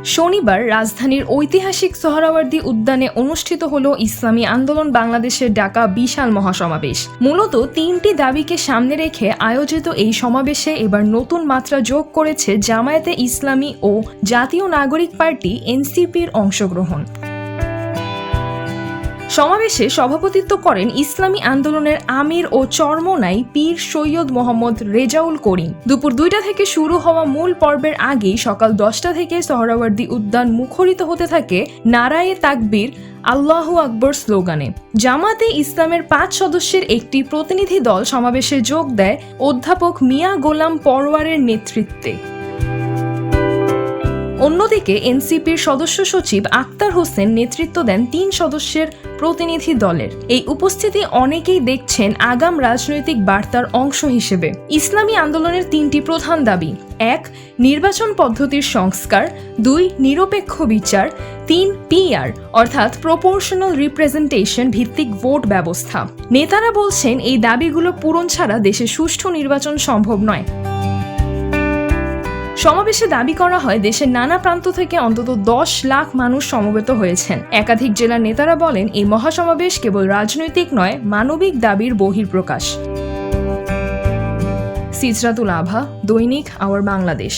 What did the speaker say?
শনিবার রাজধানীর ঐতিহাসিক সোহরাওয়ার্দী উদ্যানে অনুষ্ঠিত হল ইসলামী আন্দোলন বাংলাদেশের ডাকা বিশাল মহাসমাবেশ। মূলত 3টি দাবিকে সামনে রেখে আয়োজিত এই সমাবেশে এবার নতুন মাত্রা যোগ করেছে জামায়াতে ইসলামী ও জাতীয় নাগরিক পার্টি এনসিপির অংশগ্রহণ। সমাবেশে সভাপতিত্ব করেন ইসলামী আন্দোলনের আমির ও চরমোনাই পীর সৈয়দ মোহাম্মদ রেজাউল করিম। দুপুর 2টা থেকে শুরু হওয়া মূল পর্বের আগেই সকাল 10টা থেকে সোহরাওয়ার্দী উদ্যান মুখরিত হতে থাকে নারায়ে তাকবীর, আল্লাহু আকবর স্লোগানে। জামাতে ইসলামের 5 সদস্যের একটি প্রতিনিধি দল সমাবেশে যোগ দেয় অধ্যাপক মিয়া গোলাম পরওয়ারের নেতৃত্বে। অন্যদিকে এনসিপির সদস্য সচিব আক্তার হোসেন নেতৃত্ব দেন 3 সদস্যের প্রতিনিধি দলের। এই উপস্থিতি অনেকেই দেখছেন আগাম রাজনৈতিক বার্তার অংশ হিসেবে। ইসলামী আন্দোলনের 3টি প্রধান দাবি: 1. নির্বাচন পদ্ধতির সংস্কার, 2. নিরপেক্ষ বিচার, 3. পিআর অর্থাৎ প্রপোর্শনাল রিপ্রেজেন্টেশন ভিত্তিক ভোট ব্যবস্থা। নেতারা বলছেন এই দাবিগুলো পূরণ ছাড়া দেশে সুষ্ঠু নির্বাচন সম্ভব নয়। সমাবেশে দাবি করা হয় দেশের নানা প্রান্ত থেকে অন্তত 10 লাখ মানুষ সমবেত হয়েছেন। একাধিক জেলার নেতারা বলেন এই মহাসমাবেশ কেবল রাজনৈতিক নয়, মানবিক দাবির বহিঃপ্রকাশ। সিজরাতুল আভা, দৈনিক আওয়ার বাংলাদেশ।